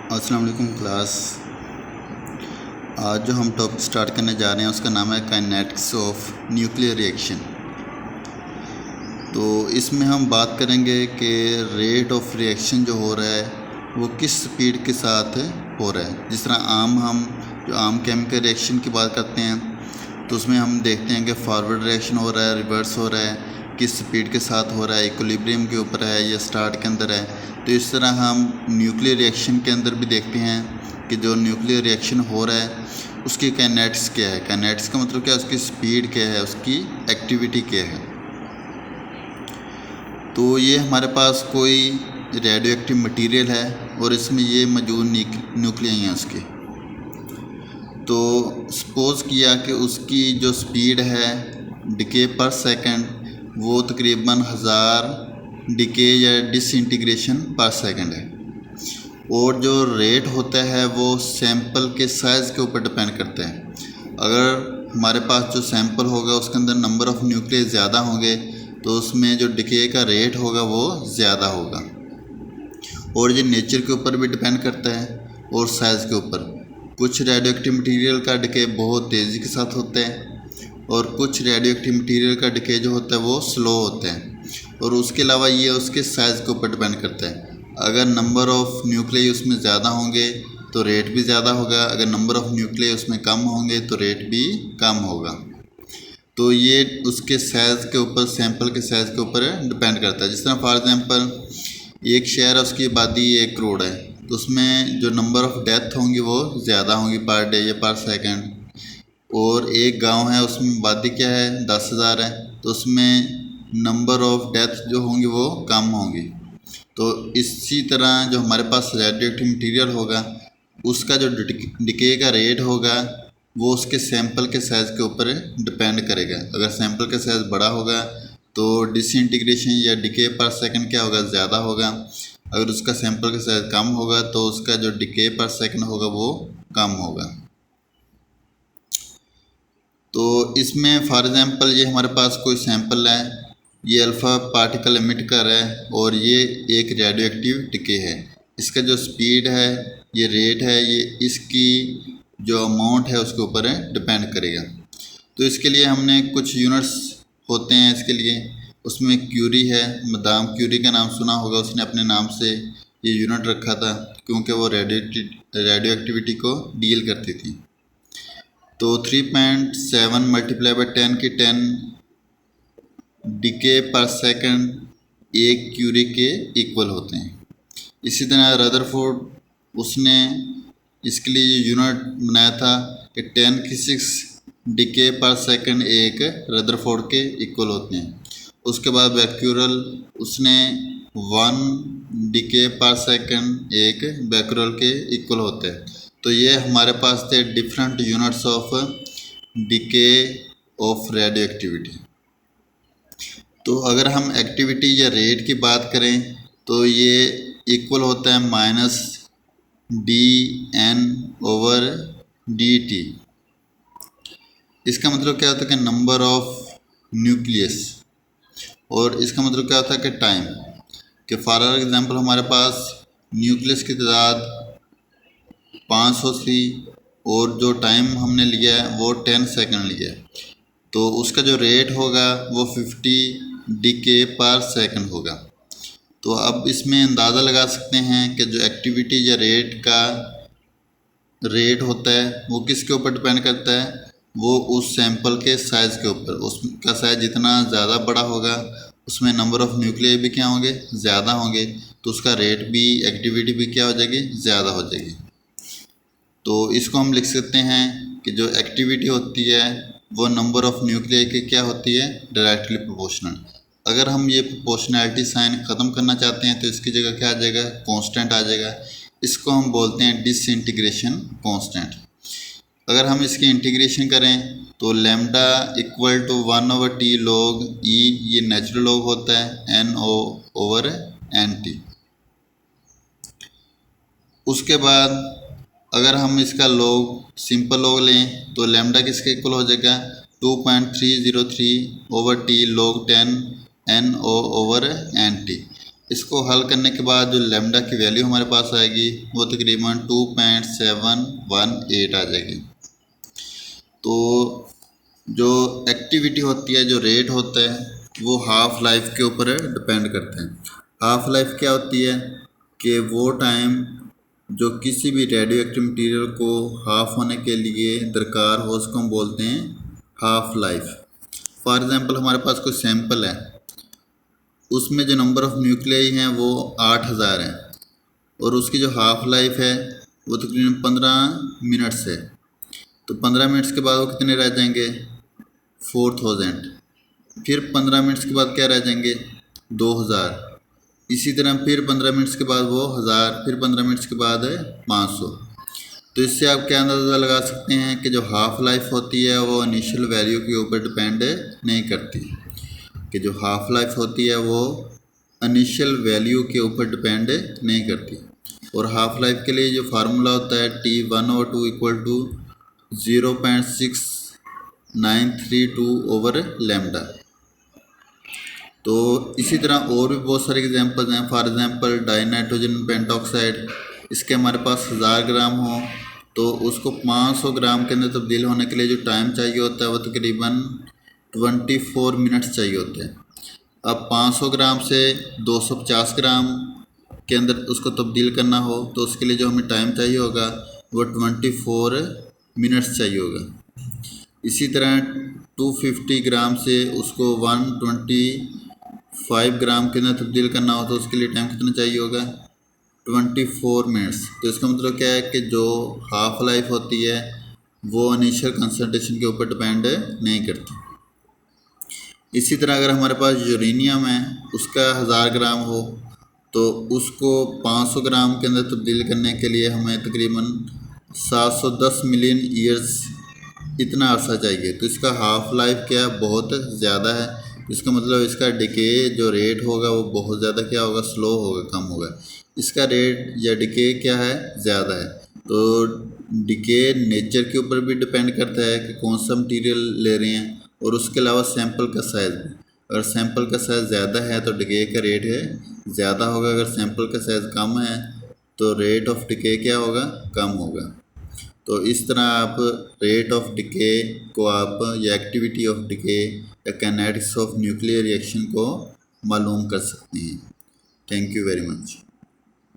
अस्सलाम वालेकुम क्लास। आज जो हम टॉपिक स्टार्ट करने जा रहे हैं उसका नाम है काइनेटिक्स ऑफ न्यूक्लियर रिएक्शन। तो इसमें हम बात करेंगे कि रेट ऑफ रिएक्शन जो हो रहा है वो किस स्पीड के साथ हो रहा है। जिस तरह हम जो आम केमिकल रिएक्शन की बात करते हैं तो उसमें हम देखते हैं कि फॉरवर्ड रिएक्शन हो रहा है, रिवर्स हो रहा है, किस स्पीड के साथ हो रहा है, इक्विलिब्रियम के ऊपर है या स्टार्ट के अंदर है। तो इस तरह हम न्यूक्लियर रिएक्शन के अंदर भी देखते हैं कि जो न्यूक्लियर रिएक्शन हो रहा है उसकी काइनेटिक्स क्या है। काइनेटिक्स का मतलब क्या है, उसकी स्पीड क्या है, उसकी एक्टिविटी क्या है। तो ये हमारे पास कोई रेडियो एक्टिव मटीरियल है और इसमें ये मौजूद न्यूक्लियाई हैं उसकी। तो सपोज़ किया कि उसकी जो स्पीड है डिके पर सेकंड वो तकरीबन 1000 डिके या डिसइंटीग्रेशन पर सेकंड है, और जो रेट होता है वो सैंपल के साइज़ के ऊपर डिपेंड करता है। अगर हमारे पास जो सैंपल होगा उसके अंदर नंबर ऑफ़ न्यूक्लियस ज़्यादा होंगे तो उसमें जो डिके का रेट होगा वो ज़्यादा होगा। और ये नेचर के ऊपर भी डिपेंड करता है और साइज़ के ऊपर। कुछ रेडियो एक्टिव मटीरियल का डिके बहुत तेज़ी के साथ होता है और कुछ रेडियो एक्टिव मटीरियल का डिके जो होता है वो स्लो होता है। और उसके अलावा ये उसके साइज़ के ऊपर डिपेंड करता है। अगर नंबर ऑफ़ न्यूक्लियस उसमें ज़्यादा होंगे तो रेट भी ज़्यादा होगा, अगर नंबर ऑफ़ न्यूक्लियस उसमें कम होंगे तो रेट भी कम होगा। तो ये उसके साइज़ के ऊपर, सैंपल के साइज़ के ऊपर डिपेंड करता है। जिस तरह फॉर एग्जांपल एक शहर है, उसकी आबादी 1 करोड़ है, तो उसमें जो नंबर ऑफ़ डेथ होंगी वो ज़्यादा होंगी पर डे या पर सेकंड। और एक गांव है उसमें आबादी क्या है 10,000 है, तो उसमें नंबर ऑफ़ डेथ जो होंगी वो कम होंगी। तो इसी तरह जो हमारे पास रेडियो एक्टिव मटीरियल होगा उसका जो डिके का रेट होगा वो उसके सैंपल के साइज़ के ऊपर डिपेंड करेगा। अगर सैंपल का साइज़ बड़ा होगा तो डिसइंटीग्रेशन या डिके पर सेकंड क्या होगा, ज़्यादा होगा। अगर उसका सैंपल का साइज़ कम होगा तो उसका जो डिके पर सेकंड होगा वो कम होगा। तो इसमें फॉर एग्जांपल ये हमारे पास कोई सैंपल है, ये अल्फ़ा पार्टिकल एमिट कर रहा है और ये एक रेडियो एक्टिव डिके है। इसका जो स्पीड है, ये रेट है, ये इसकी जो अमाउंट है उसके ऊपर डिपेंड करेगा। तो इसके लिए हमने कुछ यूनिट्स होते हैं इसके लिए। उसमें क्यूरी है, मदाम क्यूरी का नाम सुना होगा, उसने अपने नाम से ये यूनिट रखा था क्योंकि वो रेडियो एक्टिविटी को डील करती थी। तो 3.7 मल्टीप्लाई बाई 10 की 10 डिके पर सेकंड एक क्यूरी के इक्वल होते हैं। इसी तरह रदरफोर्ड उसने इसके लिए ये यूनिट बनाया था कि 10 की 6 डिके पर सेकंड एक रदरफोर्ड के इक्वल होते हैं। उसके बाद बैक्यूरल उसने 1 डिके पर सेकंड एक बैक्यूरल के इक्वल होते हैं। तो ये हमारे पास थे different units of decay of radio activity. तो अगर हम एक्टिविटी या रेट की बात करें तो ये इक्वल होता है माइनस dN/dt। इसका मतलब क्या होता है कि नंबर ऑफ न्यूक्लियस, और इसका मतलब क्या होता है कि टाइम। कि फॉर एग्जांपल हमारे पास न्यूक्लियस की तादाद 500 थी और जो टाइम हमने लिया है वो 10 सेकंड लिया है, तो उसका जो रेट होगा वो 50 डिके पर सेकंड होगा। तो अब इसमें अंदाज़ा लगा सकते हैं कि जो एक्टिविटी या रेट का रेट होता है वो किसके ऊपर डिपेंड करता है, वो उस सैंपल के साइज़ के ऊपर। उसका साइज़ जितना ज़्यादा बड़ा होगा उसमें नंबर ऑफ़ न्यूक्लियस भी क्या होंगे, ज़्यादा होंगे, तो उसका रेट भी, एक्टिविटी भी क्या हो जाएगी, ज़्यादा हो जाएगी। तो इसको हम लिख सकते हैं कि जो एक्टिविटी होती है वो नंबर ऑफ़ न्यूक्लियस की क्या होती है, डायरेक्टली प्रोपोर्शनल। अगर हम ये प्रोपोर्शनैलिटी साइन ख़त्म करना चाहते हैं तो इसकी जगह क्या आ जाएगा, कांस्टेंट आ जाएगा। इसको हम बोलते हैं डिसइंटीग्रेशन कांस्टेंट। अगर हम इसकी इंटीग्रेशन करें तो lambda equal to 1/t log e, ये नेचुरल लॉग होता है n/nt। उसके बाद अगर हम इसका लॉग, सिंपल लॉग लें तो लैम्डा किसके इक्वल हो जाएगा, 2.303/t log 10 n/nt। इसको हल करने के बाद जो लैम्डा की वैल्यू हमारे पास आएगी वो तकरीबन 2.718 आ जाएगी। तो जो एक्टिविटी होती है, जो रेट होता है, वो हाफ लाइफ के ऊपर डिपेंड करते हैं। हाफ लाइफ क्या होती है कि वो टाइम जो किसी भी रेडियो एक्टिव मटीरियल को हाफ होने के लिए दरकार हो, उसको हम बोलते हैं हाफ लाइफ। फॉर एग्ज़ाम्पल हमारे पास कोई सैंपल है, उसमें जो नंबर ऑफ़ न्यूक्लियाई हैं वो 8000 हैं और उसकी जो हाफ लाइफ है वो तकरीबन 15 मिनट्स है। तो 15 मिनट्स के बाद वो कितने रह जाएंगे? 4000। फिर 15 मिनट्स के बाद क्या रह जाएंगे? 2000। इसी तरह फिर 15 मिनट्स के बाद वो 1000, फिर 15 मिनट्स के बाद 500। तो इससे आप क्या अंदाज़ा लगा सकते हैं कि जो हाफ लाइफ होती है वो इनिशियल वैल्यू के ऊपर डिपेंड नहीं करती, कि जो हाफ लाइफ होती है वो इनिशियल वैल्यू के ऊपर डिपेंड नहीं करती। और हाफ लाइफ के लिए जो फार्मूला होता है T1/2 इक्वल टू 0.6932/λ। तो इसी तरह और भी बहुत सारे एग्जांपल्स हैं। For example die nitrogen pentoxide, इसके हमारे पास 1000 ग्राम हो तो उसको 500 ग्राम के अंदर तब्दील होने के लिए जो टाइम चाहिए होता है वो तकरीबन 24 मिनट्स चाहिए होते हैं। अब 500 ग्राम से 250 ग्राम के अंदर उसको तब्दील करना हो तो उसके लिए जो हमें टाइम चाहिए होगा वो 24 मिनट्स चाहिए होगा। इसी तरह 250 ग्राम से उसको 125 ग्राम के अंदर तब्दील करना हो तो उसके लिए टाइम कितना चाहिए होगा? 24 मिनट्स। तो इसका मतलब क्या है कि जो हाफ लाइफ होती है वो इनिशियल कंसंट्रेशन के ऊपर डिपेंड नहीं करती। इसी तरह अगर हमारे पास यूरेनियम है, उसका 1000 ग्राम हो तो उसको 500 ग्राम के अंदर तब्दील करने के लिए हमें तकरीबन 710 मिलियन ईयर्स इतना अरसा चाहिए। तो इसका हाफ लाइफ क्या है? बहुत ज़्यादा है। इसका मतलब इसका डिके जो रेट होगा वो बहुत ज़्यादा क्या होगा? स्लो होगा, कम होगा। इसका रेट या डिके क्या है? ज़्यादा है। तो डिके नेचर के ऊपर भी डिपेंड करता है कि कौन सा मटीरियल ले रहे हैं, और उसके अलावा सैंपल का साइज़ भी। अगर सैंपल का साइज़ ज़्यादा है तो डिके का रेट है ज़्यादा होगा, अगर सैंपल का साइज़ कम है तो रेट ऑफ डिके क्या होगा? कम होगा। तो इस तरह आप रेट ऑफ डिके को आप या एक्टिविटी ऑफ डिके या काइनेटिक्स ऑफ न्यूक्लियर रिएक्शन को मालूम कर सकते हैं। Thank you very much.